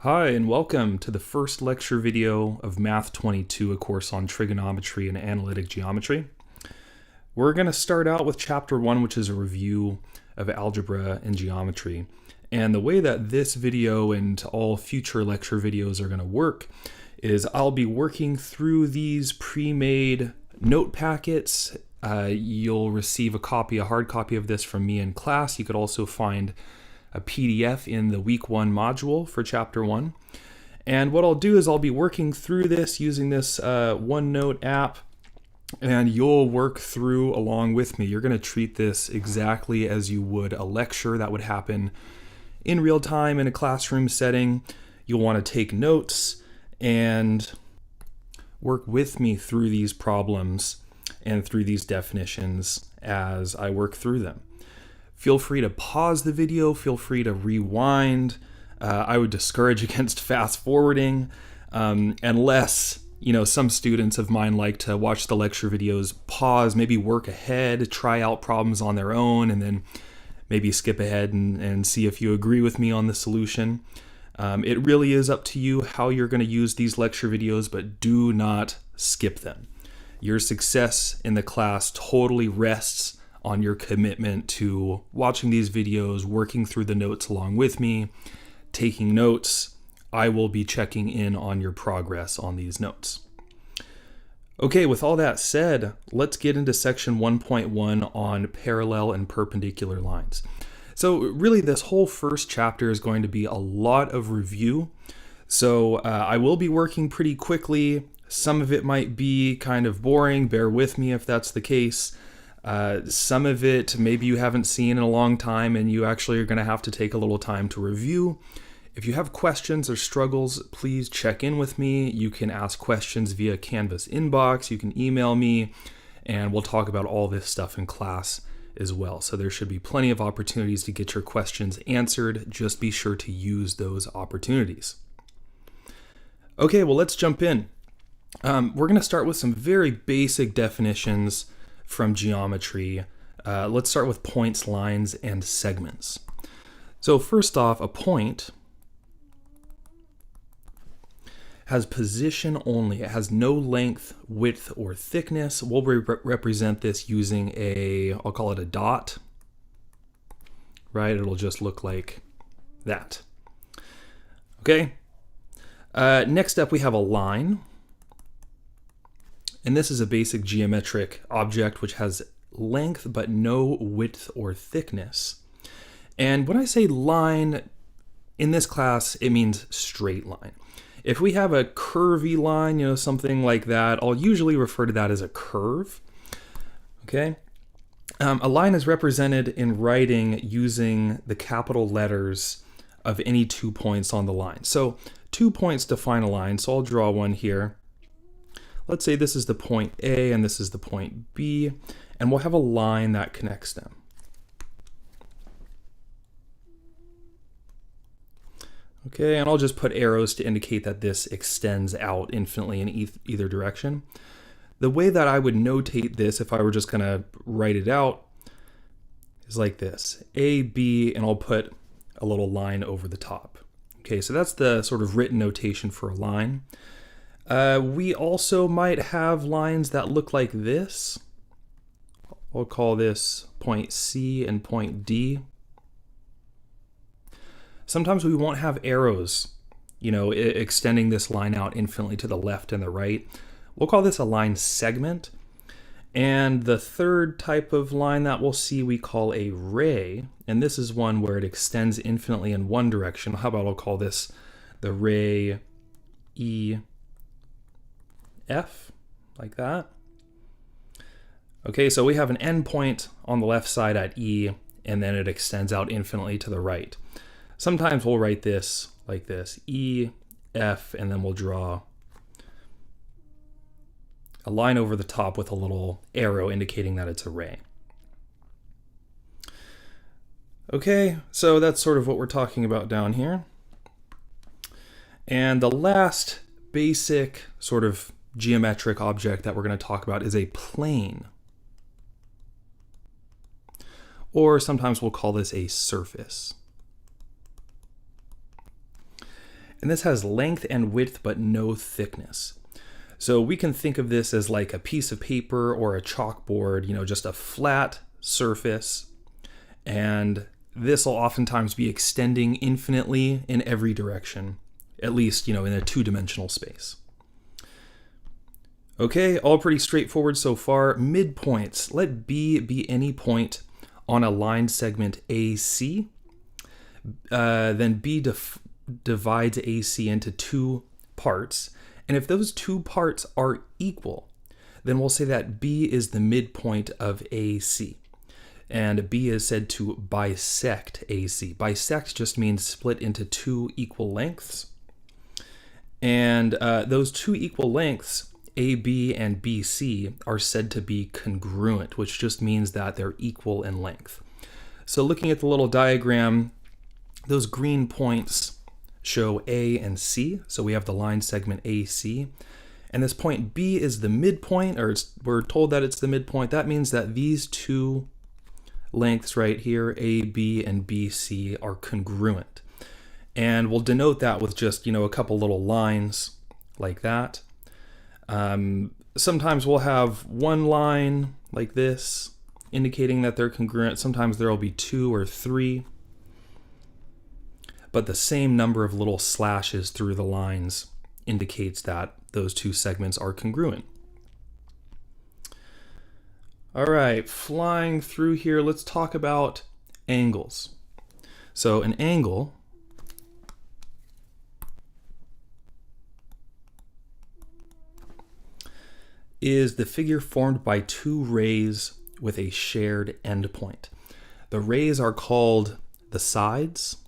Hi, and welcome to the first lecture video of Math 22, a course on trigonometry and analytic geometry. We're going to start out with Chapter 1, which is a review of algebra and geometry. And the way that this video and all future lecture videos are going to work is I'll be working through these pre-made note packets. You'll receive a hard copy of this from me in class. You could also find a PDF in the week 1 module for chapter 1. And what I'll do is I'll be working through this using this OneNote app, and you'll work through along with me. You're going to treat this exactly as you would a lecture that would happen in real time in a classroom setting. You'll want to take notes and work with me through these problems and through these definitions as I work through them. Feel free to pause the video, feel free to rewind. I would discourage against fast forwarding unless, some students of mine like to watch the lecture videos, pause, maybe work ahead, try out problems on their own, and then maybe skip ahead and see if you agree with me on the solution. It really is up to you how you're going to use these lecture videos, but do not skip them. Your success in the class totally rests on your commitment to watching these videos, working through the notes along with me, taking notes. I will be checking in on your progress on these notes. Okay, with all that said, let's get into section 1.1 on parallel and perpendicular lines. So really this whole first chapter is going to be a lot of review. So I will be working pretty quickly. Some of it might be kind of boring. Bear with me if that's the case. Some of it maybe you haven't seen in a long time and you actually are going to have to take a little time to review. If you have questions or struggles, please check in with me. You can ask questions via Canvas inbox, you can email me, and we'll talk about all this stuff in class as well. So there should be plenty of opportunities to get your questions answered. Just be sure to use those opportunities. Okay, well, let's jump in. We're going to start with some very basic definitions from geometry. Let's start with points, lines, and segments. So first off, a point has position only. It has no length, width, or thickness. We'll represent this using I'll call it a dot, right? It'll just look like that. Okay. Next up, we have a line. And this is a basic geometric object which has length but no width or thickness. And when I say line, in this class, it means straight line. If we have a curvy line, something like that, I'll usually refer to that as a curve. Okay? A line is represented in writing using the capital letters of any 2 points on the line. So 2 points define a line, so I'll draw one here. Let's say this is the point A and this is the point B, and we'll have a line that connects them. Okay, and I'll just put arrows to indicate that this extends out infinitely in either direction. The way that I would notate this, if I were just going to write it out, is like this. A, B, and I'll put a little line over the top. Okay, so that's the sort of written notation for a line. We also might have lines that look like this. I'll call this point C and point D. Sometimes we won't have arrows, extending this line out infinitely to the left and the right. We'll call this a line segment. And the third type of line that we'll see we call a ray. And this is one where it extends infinitely in one direction. How about I'll call this the ray EF, like that. Okay, so we have an endpoint on the left side at E, and then it extends out infinitely to the right. Sometimes we'll write this like this, E, F, and then we'll draw a line over the top with a little arrow indicating that it's a ray. Okay, so that's sort of what we're talking about down here. And the last basic sort of geometric object that we're going to talk about is a plane. Or sometimes we'll call this a surface. and this has length and width but no thickness. So we can think of this as like a piece of paper or a chalkboard, just a flat surface, and this will oftentimes be extending infinitely in every direction, at least, in a two-dimensional space. Okay, all pretty straightforward so far. Midpoints. Let B be any point on a line segment AC. Then B divides AC into two parts. And if those two parts are equal, then we'll say that B is the midpoint of AC. And B is said to bisect AC. Bisect just means split into two equal lengths. And those two equal lengths, AB and BC, are said to be congruent, which just means that they're equal in length. So looking at the little diagram, those green points show A and C. So we have the line segment AC. And this point B is the midpoint, or we're told that it's the midpoint. That means that these two lengths right here, AB and BC, are congruent. And we'll denote that with just, a couple little lines like that. Sometimes we'll have one line like this indicating that they're congruent. Sometimes there will be two or three, but the same number of little slashes through the lines indicates that those two segments are congruent. All right, flying through here, let's talk about angles. So an angle is the figure formed by two rays with a shared endpoint. The rays are called the sides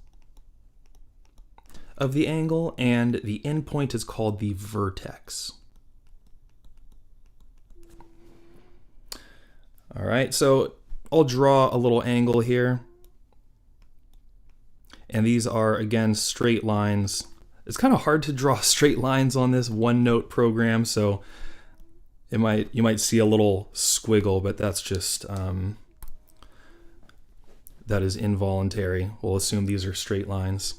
of the angle, and the endpoint is called the vertex. All right, so I'll draw a little angle here. And these are, again, straight lines. It's kind of hard to draw straight lines on this OneNote program, so you might see a little squiggle, but that's just, that is involuntary. We'll assume these are straight lines.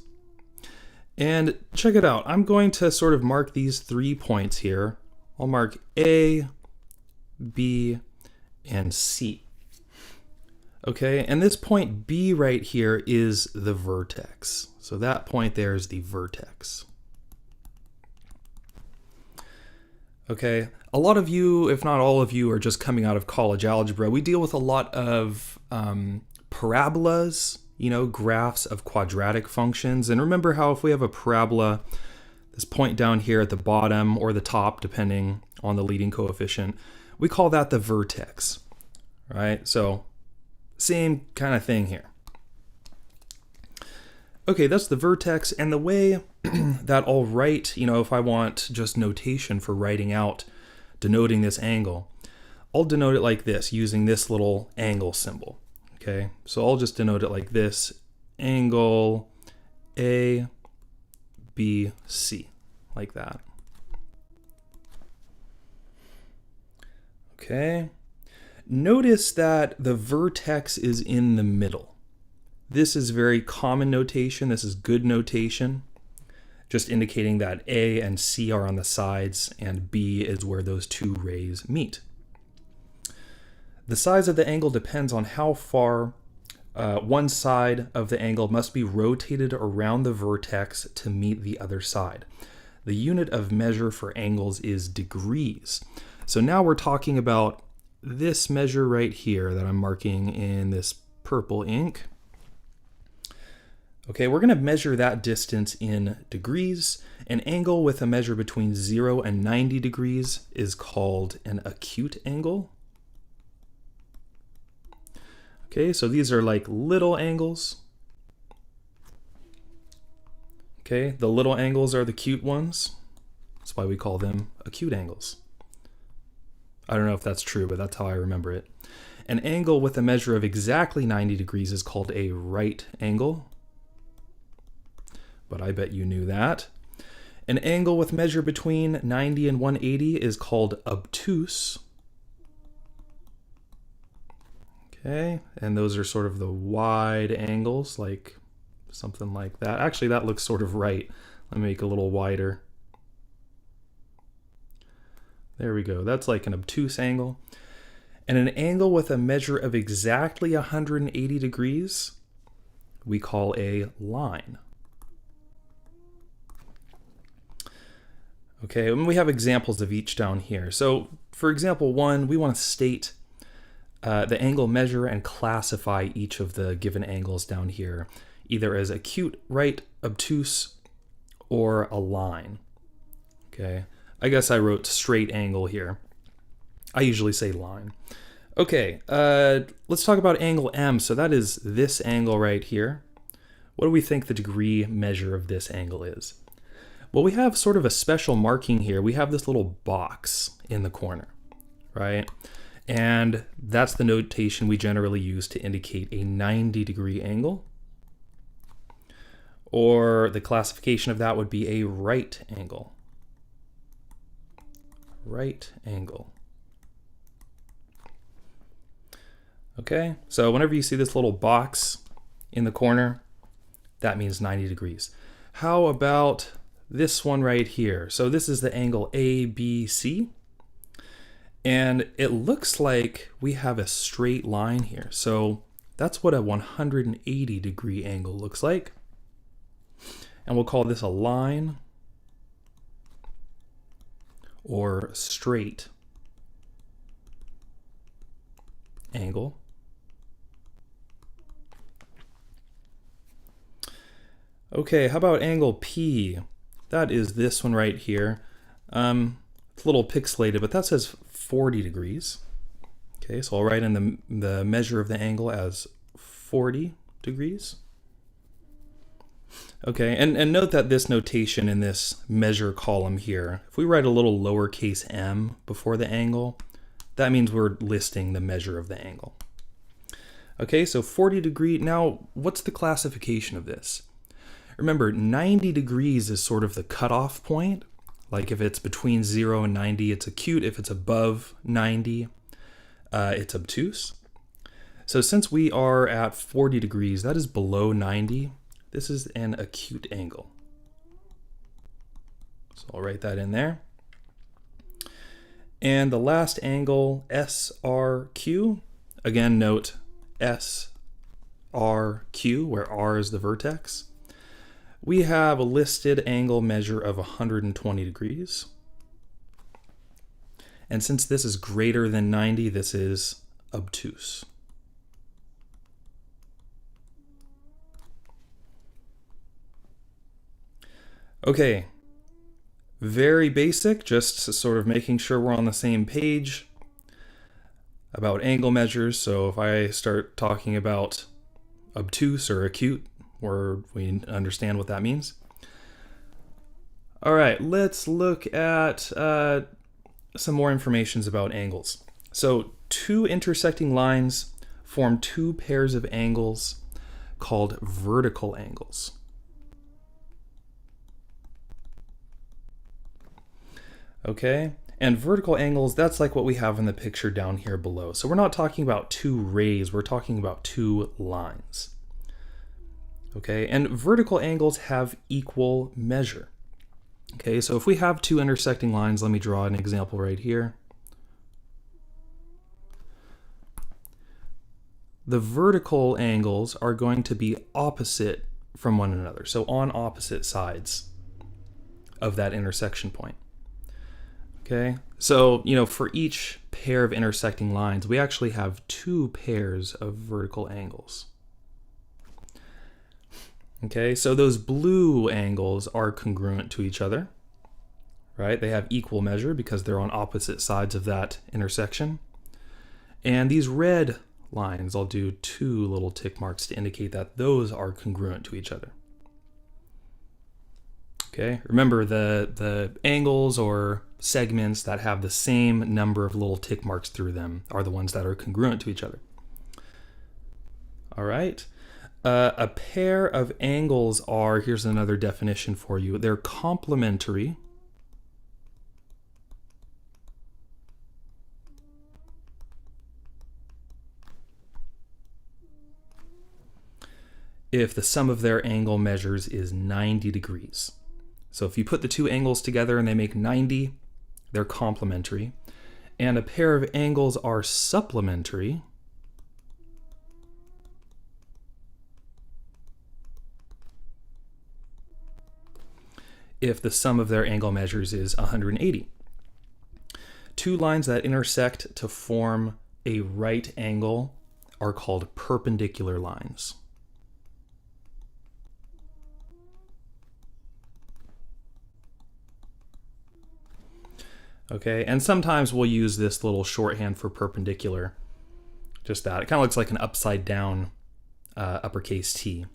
And check it out. I'm going to sort of mark these 3 points here. I'll mark A, B, and C. Okay, and this point B right here is the vertex. So that point there is the vertex. Okay, a lot of you, if not all of you, are just coming out of college algebra. We deal with a lot of parabolas, graphs of quadratic functions. And remember how if we have a parabola, this point down here at the bottom or the top, depending on the leading coefficient, we call that the vertex, right? So same kind of thing here. Okay, that's the vertex, and the way that I'll write, if I want just notation for writing out, denoting this angle, I'll denote it like this, using this little angle symbol, okay? So I'll just denote it like this, angle A, B, C, like that. Okay, notice that the vertex is in the middle. This is very common notation. This is good notation, just indicating that A and C are on the sides and B is where those two rays meet. The size of the angle depends on how far one side of the angle must be rotated around the vertex to meet the other side. The unit of measure for angles is degrees. So now we're talking about this measure right here that I'm marking in this purple ink. Okay, we're going to measure that distance in degrees. An angle with a measure between 0 and 90 degrees is called an acute angle. Okay, so these are like little angles. Okay, the little angles are the cute ones. That's why we call them acute angles. I don't know if that's true, but that's how I remember it. An angle with a measure of exactly 90 degrees is called a right angle. But I bet you knew that. An angle with measure between 90 and 180 is called obtuse. Okay, and those are sort of the wide angles, like something like that. Actually, that looks sort of right. Let me make it a little wider. There we go. That's like an obtuse angle. And an angle with a measure of exactly 180 degrees, we call a line. Okay, and we have examples of each down here. So for example 1, we want to state the angle measure and classify each of the given angles down here, either as acute, right, obtuse, or a line. Okay, I guess I wrote straight angle here. I usually say line. Okay, let's talk about angle M. So that is this angle right here. What do we think the degree measure of this angle is? Well, we have sort of a special marking here. We have this little box in the corner, right? And that's the notation we generally use to indicate a 90-degree angle. Or the classification of that would be a right angle. Right angle. Okay, so whenever you see this little box in the corner, that means 90 degrees. How about this one right here? So this is the angle ABC. And it looks like we have a straight line here. So that's what a 180-degree angle looks like. And we'll call this a line or straight angle. Okay, how about angle P? That is this one right here. It's a little pixelated, but that says 40 degrees. Okay, so I'll write in the measure of the angle as 40 degrees. Okay, and note that this notation in this measure column here, if we write a little lowercase m before the angle, that means we're listing the measure of the angle. Okay, so 40 degree. Now, what's the classification of this? Remember, 90 degrees is sort of the cutoff point. Like if it's between 0 and 90, it's acute. If it's above 90, it's obtuse. So since we are at 40 degrees, that is below 90. This is an acute angle. So I'll write that in there. And the last angle, SRQ, again note SRQ, where R is the vertex. We have a listed angle measure of 120 degrees. And since this is greater than 90, this is obtuse. Okay, very basic, just sort of making sure we're on the same page about angle measures. So if I start talking about obtuse or acute, or we understand what that means. All right, let's look at some more information about angles. So two intersecting lines form two pairs of angles called vertical angles. Okay, and vertical angles, that's like what we have in the picture down here below. So we're not talking about two rays, we're talking about two lines. Okay, and vertical angles have equal measure. Okay, so if we have two intersecting lines, let me draw an example right here. The vertical angles are going to be opposite from one another, so on opposite sides of that intersection point. Okay, so for each pair of intersecting lines, we actually have two pairs of vertical angles. Okay, so those blue angles are congruent to each other, right? They have equal measure because they're on opposite sides of that intersection. And these red lines, I'll do two little tick marks to indicate that those are congruent to each other. Okay, remember the angles or segments that have the same number of little tick marks through them are the ones that are congruent to each other. All right. A pair of angles are, here's another definition for you, they're complementary if the sum of their angle measures is 90 degrees. So if you put the two angles together and they make 90, they're complementary. And a pair of angles are supplementary if the sum of their angle measures is 180. Two lines that intersect to form a right angle are called perpendicular lines. Okay, and sometimes we'll use this little shorthand for perpendicular, just that. It kind of looks like an upside down uppercase T.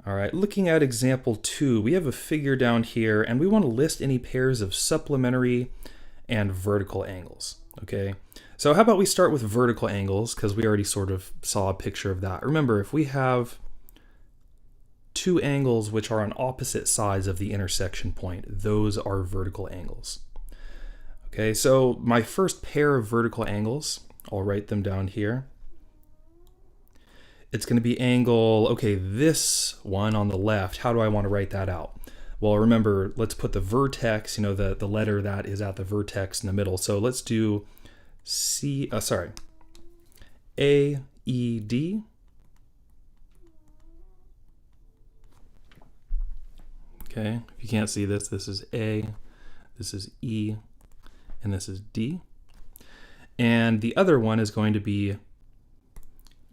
All right, looking at example 2, we have a figure down here, and we want to list any pairs of supplementary and vertical angles, okay? So how about we start with vertical angles, because we already sort of saw a picture of that. Remember, if we have two angles which are on opposite sides of the intersection point, those are vertical angles. Okay, so my first pair of vertical angles, I'll write them down here. It's going to be angle, okay, this one on the left, how do I want to write that out? Well, remember, let's put the vertex, you know, the letter that is at the vertex in the middle. So let's do AED. Okay, if you can't see this, this is A, this is E, and this is D. And the other one is going to be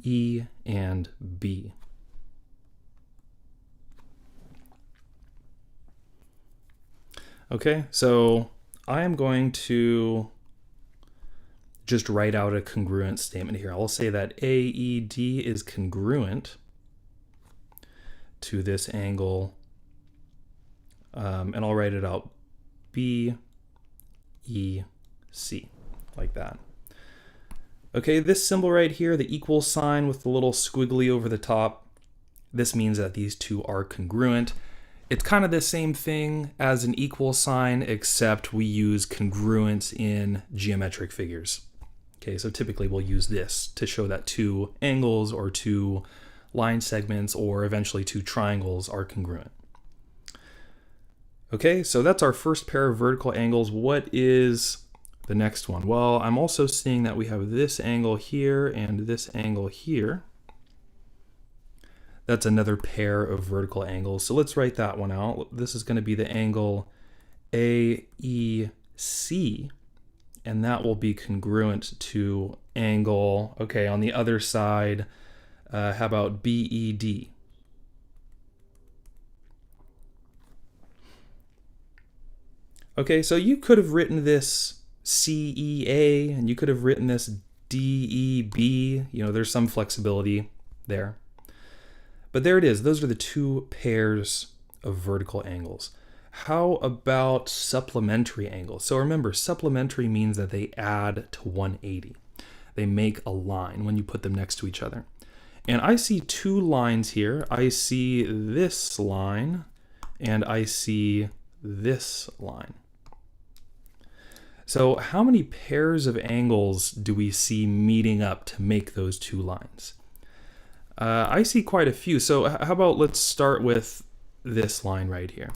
E and B. Okay, so I am going to just write out a congruent statement here. I'll say that AED is congruent to this angle, and I'll write it out BEC, like that. Okay, this symbol right here, the equal sign with the little squiggly over the top, this means that these two are congruent. It's kind of the same thing as an equal sign, except we use congruence in geometric figures. Okay, so typically we'll use this to show that two angles or two line segments or eventually two triangles are congruent. Okay, so that's our first pair of vertical angles. What is the next one? Well, I'm also seeing that we have this angle here and this angle here. That's another pair of vertical angles. So let's write that one out. This is going to be the angle AEC, and that will be congruent to angle, okay, on the other side, how about BED? Okay, so you could have written this CEA, and you could have written this DEB. You know, there's some flexibility there. But there it is. Those are the two pairs of vertical angles. How about supplementary angles? So remember, supplementary means that they add to 180. They make a line when you put them next to each other. And I see two lines here. I see this line, and I see this line. So how many pairs of angles do we see meeting up to make those two lines? I see quite a few. So how about let's start with this line right here.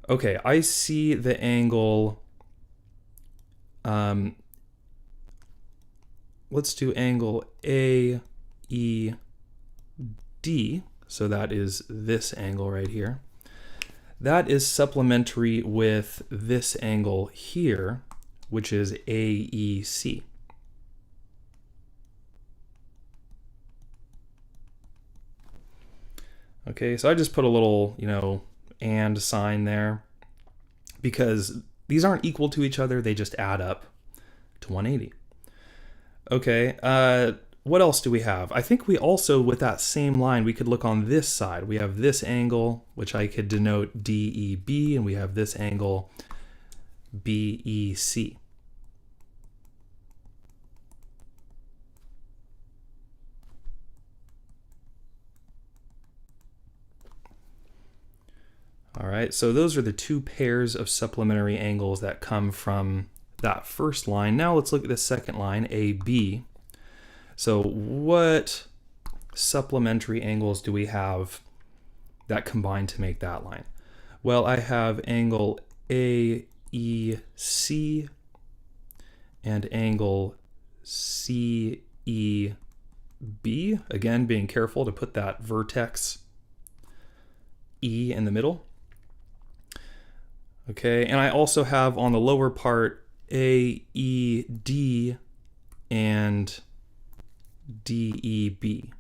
Okay, I see the angle, let's do angle AED. So that is this angle right here. That is supplementary with this angle here, which is AEC. Okay, so I just put a little, you know, and sign there because these aren't equal to each other. They just add up to 180. Okay, what else do we have? I think we also, with that same line, we could look on this side. We have this angle, which I could denote DEB, and we have this angle BEC. All right, so those are the two pairs of supplementary angles that come from that first line. Now let's look at the second line, AB. So what supplementary angles do we have that combine to make that line? Well, I have angle AEC and angle CEB. Again, being careful to put that vertex E in the middle. Okay, and I also have on the lower part AED and DEB.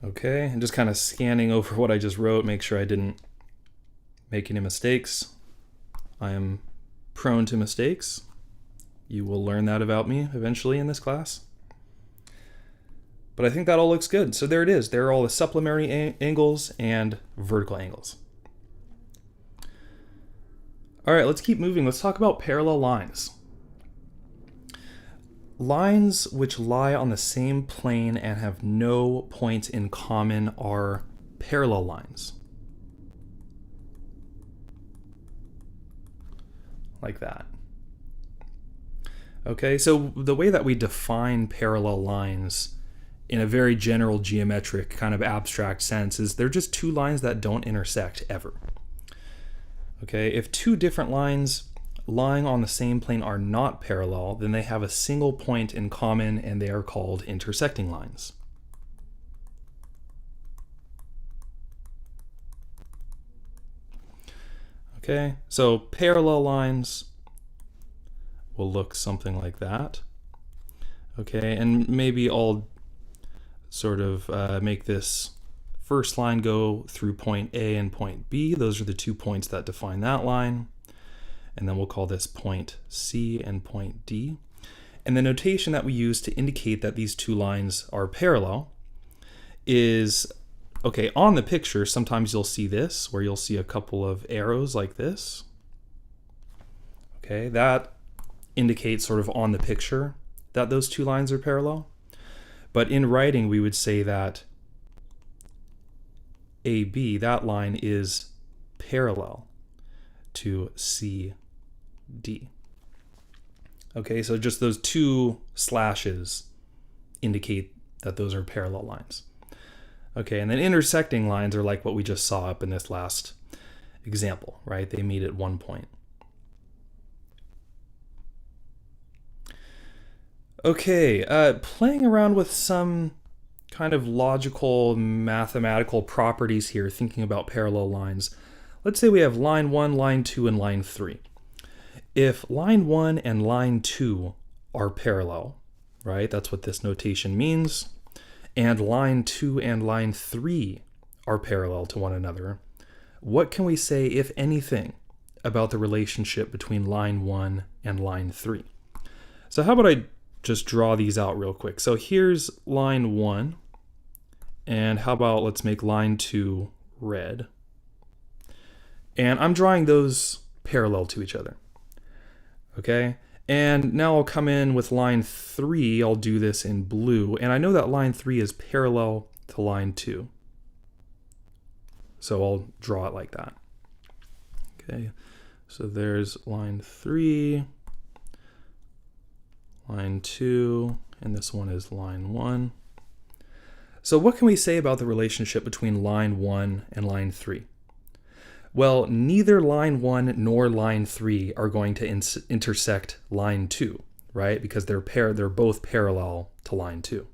Okay, and just kind of scanning over what I just wrote, make sure I didn't make any mistakes. I am prone to mistakes. You will learn that about me eventually in this class. But I think that all looks good. So there it is. There are all the supplementary angles and vertical angles. All right, let's keep moving. Let's talk about parallel lines. Lines which lie on the same plane and have no points in common are parallel lines. Like that. Okay, so the way that we define parallel lines in a very general geometric kind of abstract sense is they're just two lines that don't intersect ever. Okay, if two different lines lying on the same plane are not parallel, then they have a single point in common and they are called intersecting lines. Okay, so parallel lines will look something like that. Okay, and maybe I'll sort of make this first line go through point A and point B. Those are the 2 points that define that line. And then we'll call this point C and point D. And the notation that we use to indicate that these two lines are parallel is, okay, on the picture, sometimes you'll see this, where you'll see a couple of arrows like this. Okay, that indicates sort of on the picture that those two lines are parallel. But in writing, we would say that AB, that line is parallel to CD. Okay, so just those two slashes indicate that those are parallel lines. Okay, and then intersecting lines are like what we just saw up in this last example, right? They meet at one point. Okay, playing around with some kind of logical mathematical properties here, thinking about parallel lines. Let's say we have line 1, line 2, and line 3. If line 1 and line 2 are parallel, right? That's what this notation means. And line 2 and line 3 are parallel to one another. What can we say, if anything, about the relationship between line 1 and line 3? So how about I just draw these out real quick. So here's line 1, and how about let's make line 2 red. And I'm drawing those parallel to each other. Okay, and now I'll come in with line 3, I'll do this in blue, and I know that line 3 is parallel to line 2. So I'll draw it like that. Okay, so there's line 3, line 2, and this one is line 1. So what can we say about the relationship between line 1 and line 3? Well, neither line 1 nor line 3 are going to intersect line 2, right? Because they're both parallel to line 2.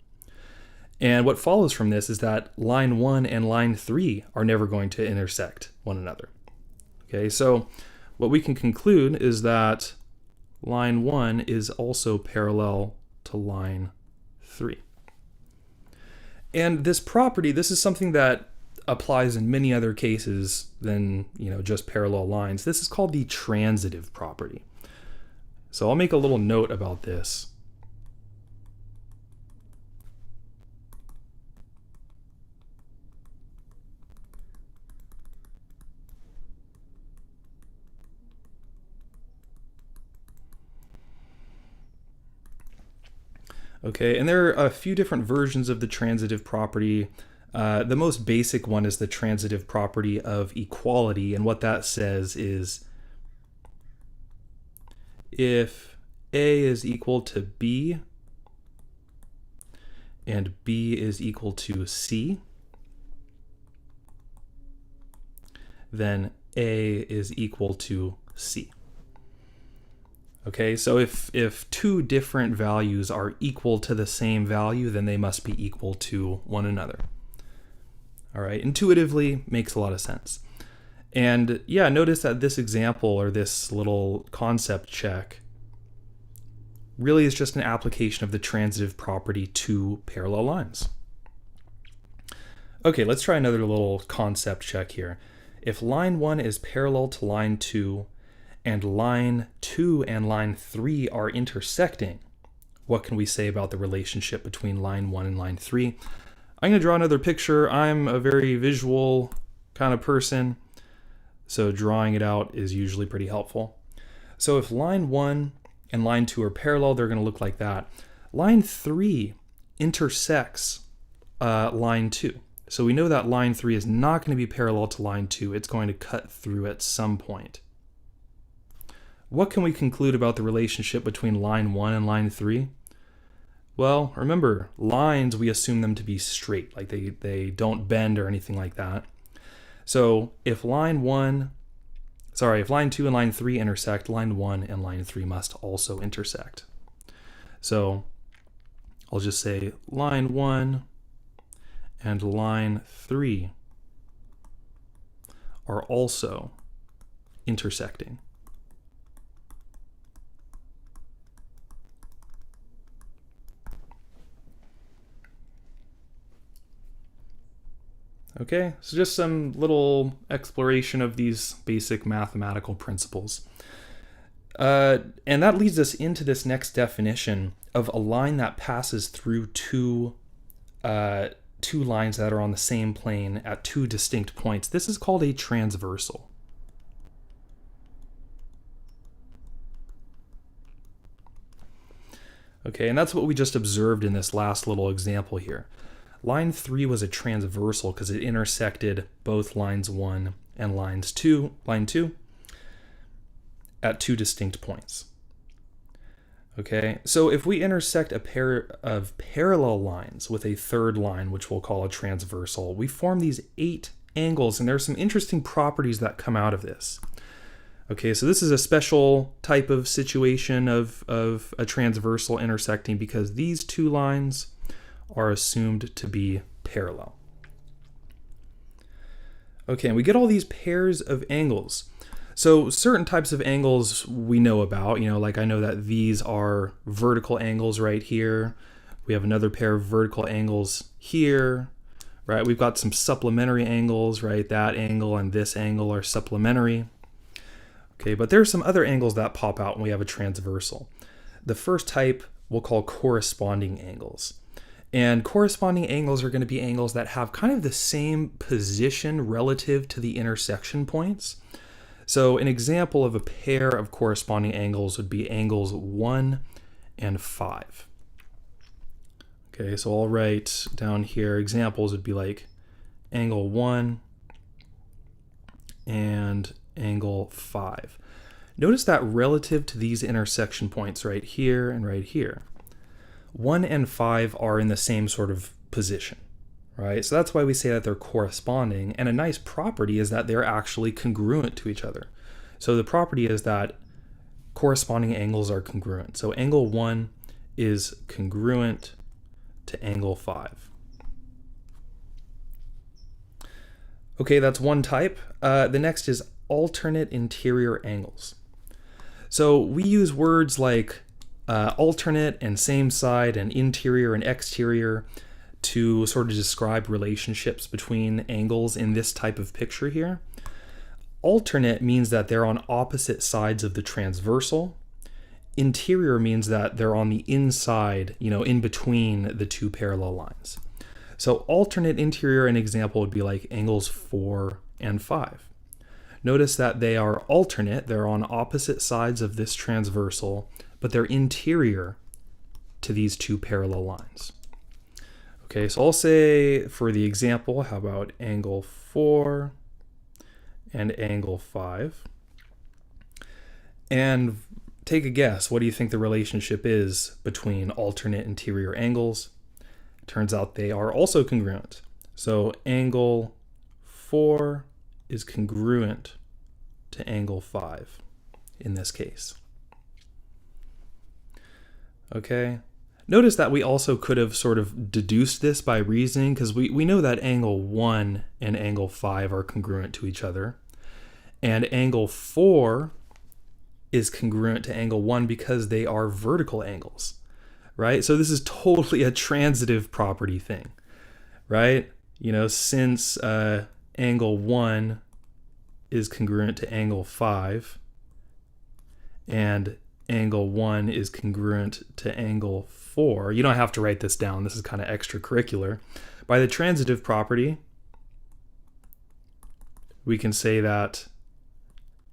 And what follows from this is that line 1 and line 3 are never going to intersect one another. Okay, so what we can conclude is that line 1 is also parallel to line 3. And this property, this is something that applies in many other cases than, just parallel lines. This is called the transitive property. So I'll make a little note about this. Okay, and there are a few different versions of the transitive property. The most basic one is the transitive property of equality, and what that says is if A is equal to B and B is equal to C, then A is equal to C. Okay, so if two different values are equal to the same value, then they must be equal to one another. All right, intuitively makes a lot of sense. And yeah, notice that this example or this little concept check really is just an application of the transitive property to parallel lines. Okay, let's try another little concept check here. If line 1 is parallel to line 2 and line 2 and line 3 are intersecting, what can we say about the relationship between line 1 and line 3? I'm going to draw another picture. I'm a very visual kind of person, so drawing it out is usually pretty helpful. So if line 1 and line 2 are parallel, they're going to look like that. Line 3 intersects line 2. So we know that line 3 is not going to be parallel to line 2. It's going to cut through at some point. What can we conclude about the relationship between line 1 and line 3? Well, remember, lines, we assume them to be straight, like they don't bend or anything like that. So if line 2 and line 3 intersect, line 1 and line 3 must also intersect. So I'll just say line 1 and line 3 are also intersecting. Okay, so just some little exploration of these basic mathematical principles. And that leads us into this next definition of a line that passes through two lines that are on the same plane at two distinct points. This is called a transversal. Okay, and that's what we just observed in this last little example here. Line 3 was a transversal because it intersected both lines 1 and line 2 at two distinct points. Okay, so if we intersect a pair of parallel lines with a third line, which we'll call a transversal, we form these 8 angles, and there are some interesting properties that come out of this. Okay, so this is a special type of situation of a transversal intersecting because these two lines are assumed to be parallel. Okay, and we get all these pairs of angles. So certain types of angles we know about, like I know that these are vertical angles right here. We have another pair of vertical angles here, right? We've got some supplementary angles, right? That angle and this angle are supplementary. Okay, but there are some other angles that pop out when we have a transversal. The first type we'll call corresponding angles. And corresponding angles are going to be angles that have kind of the same position relative to the intersection points. So an example of a pair of corresponding angles would be angles 1 and 5. Okay, so I'll write down here examples would be like angle 1 and angle 5. Notice that relative to these intersection points right here and right here, 1 and 5 are in the same sort of position, right? So that's why we say that they're corresponding. And a nice property is that they're actually congruent to each other. So the property is that corresponding angles are congruent. So angle 1 is congruent to angle 5. Okay, that's one type. The next is alternate interior angles. So we use words like alternate and same side and interior and exterior to sort of describe relationships between angles in this type of picture here. Alternate means that they're on opposite sides of the transversal. Interior means that they're on the inside, in between the two parallel lines. So alternate interior, an example would be like angles 4 and 5. Notice that they are alternate, they're on opposite sides of this transversal, but they're interior to these two parallel lines. Okay, so I'll say for the example, how about angle 4 and angle 5? And take a guess. What do you think the relationship is between alternate interior angles? Turns out they are also congruent. So angle 4 is congruent to angle 5 in this case. Okay. Notice that we also could have sort of deduced this by reasoning, because we know that angle 1 and angle 5 are congruent to each other. And angle 4 is congruent to angle 1 because they are vertical angles, right? So this is totally a transitive property thing, right? You know, since angle 1 is congruent to angle 5, and angle 1 is congruent to angle 4. You don't have to write this down. This is kind of extracurricular. By the transitive property, we can say that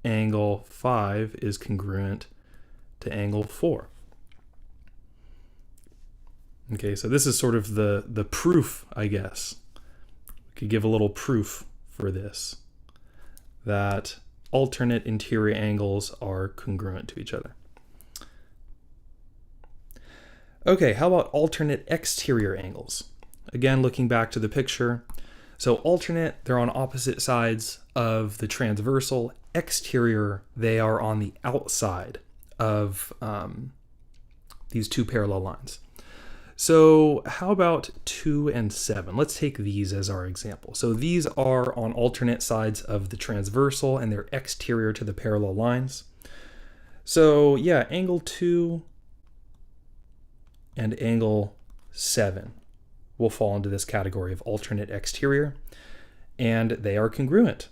angle 5 is congruent to angle 4. Okay, so this is sort of the proof, I guess. We could give a little proof for this, that alternate interior angles are congruent to each other. Okay, how about alternate exterior angles? Again, looking back to the picture. So alternate, they're on opposite sides of the transversal. Exterior, they are on the outside of these two parallel lines. So how about 2 and 7? Let's take these as our example. So these are on alternate sides of the transversal and they're exterior to the parallel lines. So yeah, angle 2 and angle 7 will fall into this category of alternate exterior, and they are congruent.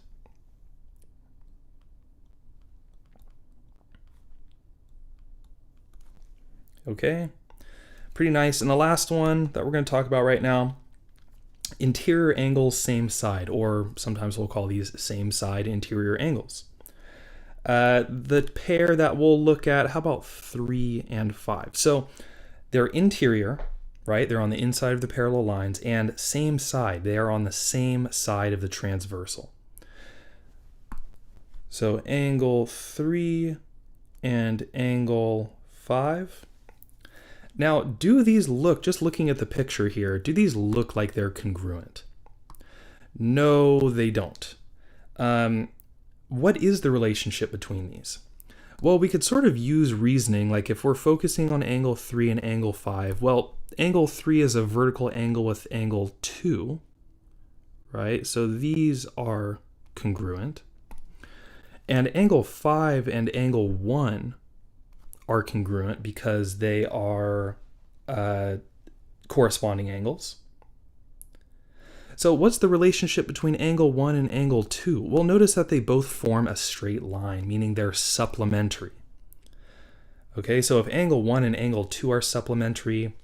Okay, pretty nice. And the last one that we're going to talk about right now, interior angles same side, or sometimes we'll call these same side interior angles. The pair that we'll look at, how about 3 and 5? So they're interior, right? They're on the inside of the parallel lines, and same side. They are on the same side of the transversal. So angle 3 and angle 5. Now, do these look, just looking at the picture here, do these look like they're congruent? No, they don't. What is the relationship between these? Well, we could sort of use reasoning, like if we're focusing on angle 3 and angle 5, well, angle 3 is a vertical angle with angle 2, right? So these are congruent. And angle 5 and angle 1 are congruent because they are corresponding angles. So what's the relationship between angle 1 and angle 2? Well, notice that they both form a straight line, meaning they're supplementary. Okay, so if angle 1 and angle 2 are supplementary,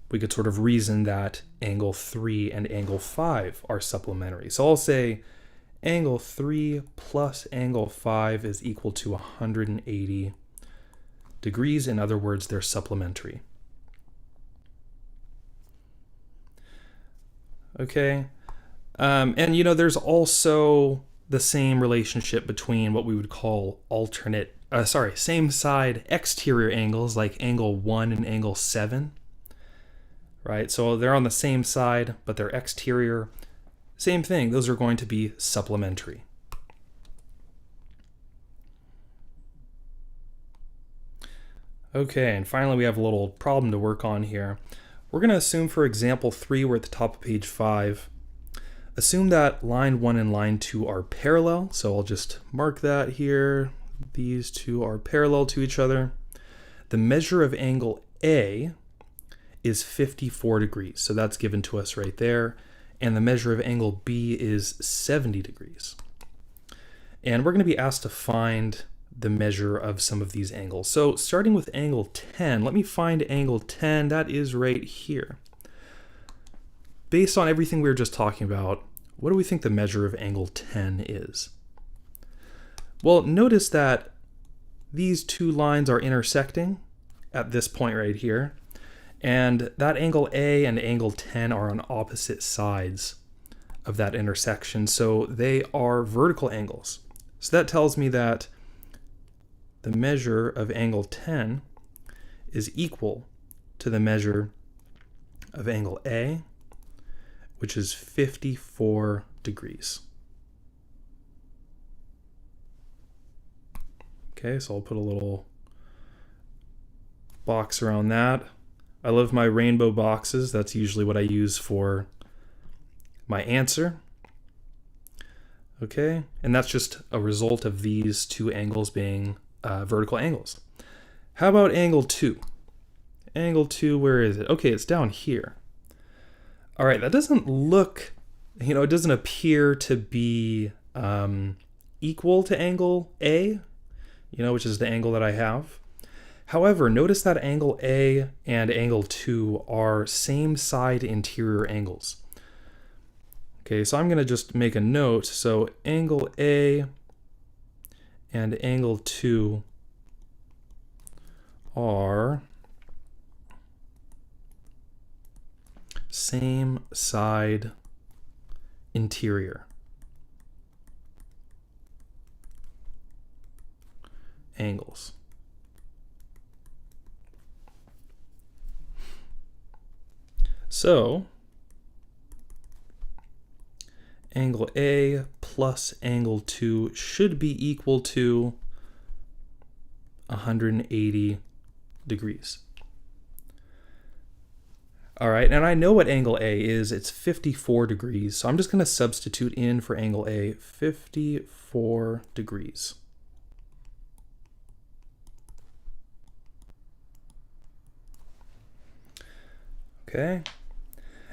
we could sort of reason that angle 3 and angle 5 are supplementary. So I'll say angle 3 plus angle 5 is equal to 180 degrees. In other words, they're supplementary. Okay, and you know, there's also the same relationship between what we would call same side exterior angles, like angle 1 and angle 7, right? So they're on the same side, but they're exterior. Same thing, those are going to be supplementary. Okay, and finally we have a little problem to work on here. We're going to assume for example 3, we're at the top of page 5. Assume that line 1 and line 2 are parallel. So I'll just mark that here. These two are parallel to each other. The measure of angle A is 54 degrees. So that's given to us right there. And the measure of angle B is 70 degrees. And we're going to be asked to find the measure of some of these angles. So starting with angle 10, let me find angle 10. That is right here. Based on everything we were just talking about, what do we think the measure of angle 10 is? Well, notice that these two lines are intersecting at this point right here. And that angle A and angle 10 are on opposite sides of that intersection, so they are vertical angles. So that tells me that the measure of angle 10 is equal to the measure of angle A, which is 54 degrees. Okay, so I'll put a little box around that. I love my rainbow boxes. That's usually what I use for my answer. Okay, and that's just a result of these two angles being vertical angles. How about angle 2? Angle 2, where is it? Okay, it's down here. All right, that doesn't look, it doesn't appear to be equal to angle A, which is the angle that I have. However, notice that angle A and angle 2 are same side interior angles. Okay, so I'm going to just make a note. So angle A and angle 2 are same side interior angles. So angle A plus angle 2 should be equal to 180 degrees. All right, and I know what angle A is. It's 54 degrees. So I'm just going to substitute in for angle A 54 degrees. Okay.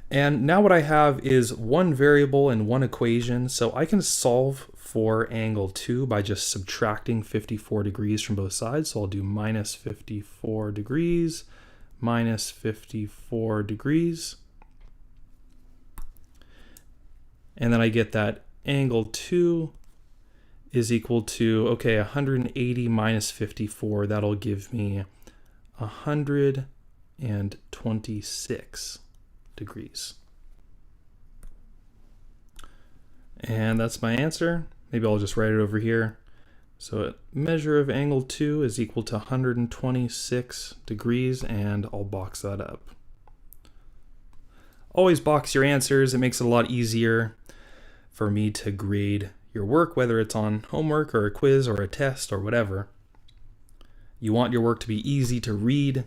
And now what I have is one variable and one equation, so I can solve for angle 2 by just subtracting 54 degrees from both sides. So I'll do minus 54 degrees, minus 54 degrees. And then I get that angle 2 is equal to, 180 minus 54, that'll give me 126 degrees. And that's my answer. Maybe I'll just write it over here. So measure of angle 2 is equal to 126 degrees, and I'll box that up. Always box your answers. It makes it a lot easier for me to grade your work, whether it's on homework or a quiz or a test or whatever. You want your work to be easy to read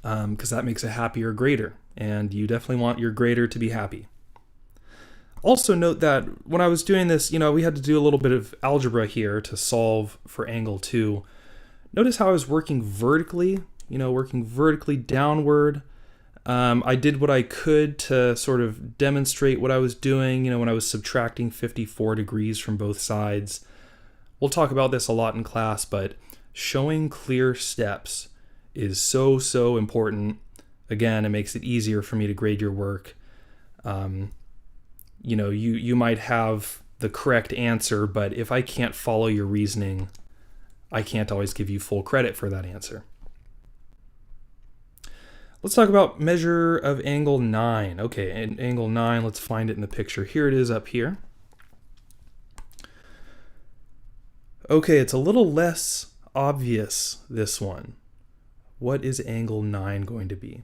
because that makes a happier grader. And you definitely want your grader to be happy. Also note that when I was doing this, we had to do a little bit of algebra here to solve for angle 2. Notice how I was working vertically, working vertically downward. I did what I could to sort of demonstrate what I was doing, when I was subtracting 54 degrees from both sides. We'll talk about this a lot in class, but showing clear steps is so important. Again, it makes it easier for me to grade your work. You might have the correct answer, but if I can't follow your reasoning, I can't always give you full credit for that answer. Let's talk about measure of angle 9. Okay, and angle 9, let's find it in the picture. Here it is up here. Okay, it's a little less obvious, this one. What is angle 9 going to be?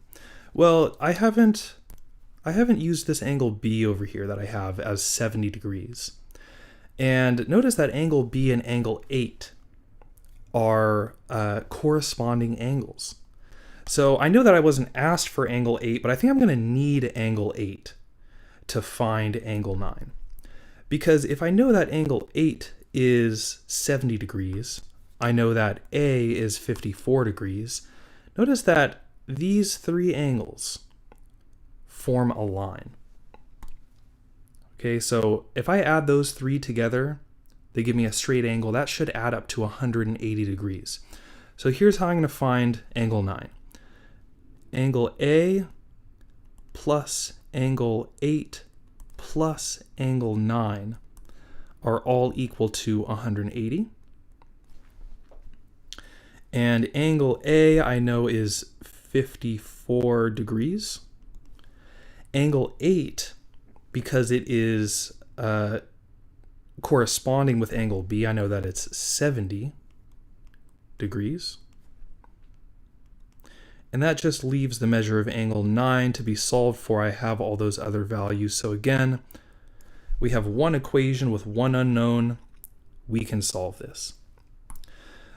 Well, I haven't used this angle B over here that I have as 70 degrees. And notice that angle B and angle 8 are corresponding angles. So I know that I wasn't asked for angle 8, but I think I'm going to need angle 8 to find angle 9. Because if I know that angle 8 is 70 degrees, I know that A is 54 degrees. Notice that these three angles form a line. Okay, so if I add those three together, they give me a straight angle. That should add up to 180 degrees. So here's how I'm going to find angle 9. Angle A plus angle 8 plus angle 9 are all equal to 180. And angle A I know is 54 degrees. Angle 8, because it is corresponding with angle B, I know that it's 70 degrees. And that just leaves the measure of angle 9 to be solved for. I have all those other values. So again, we have one equation with one unknown. We can solve this.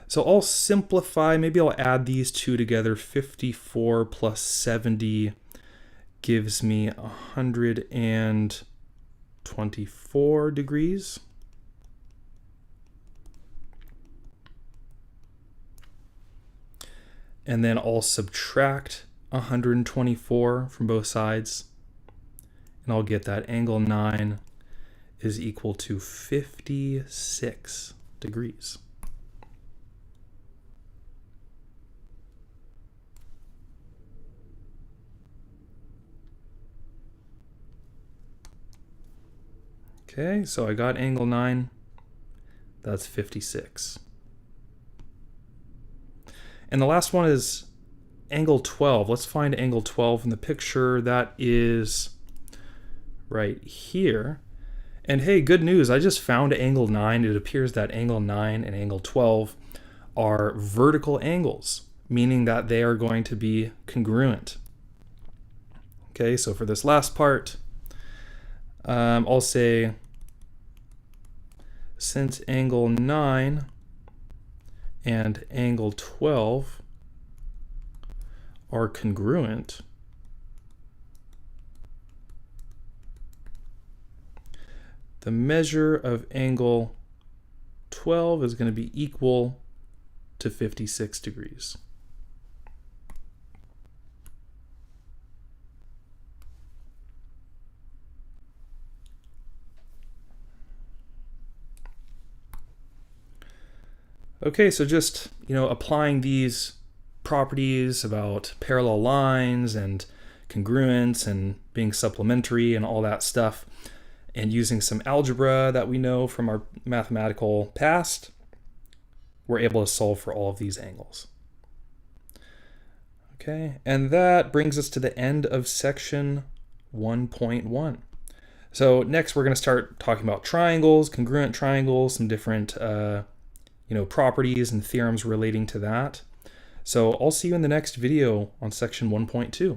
So I'll simplify. Maybe I'll add these two together. 54 plus 70 gives me 124 degrees. And then I'll subtract 124 from both sides, and I'll get that angle 9 is equal to 56 degrees. Okay, so I got angle 9, that's 56. And the last one is angle 12. Let's find angle 12 in the picture. That is right here. And hey, good news, I just found angle 9. It appears that angle 9 and angle 12 are vertical angles, meaning that they are going to be congruent. Okay, so for this last part, I'll say since angle 9 and angle 12 are congruent, the measure of angle 12 is going to be equal to 56 degrees. Okay, so just, applying these properties about parallel lines and congruence and being supplementary and all that stuff, and using some algebra that we know from our mathematical past, we're able to solve for all of these angles. Okay, and that brings us to the end of section 1.1. So next we're going to start talking about triangles, congruent triangles, some different properties and theorems relating to that. So I'll see you in the next video on section 1.2.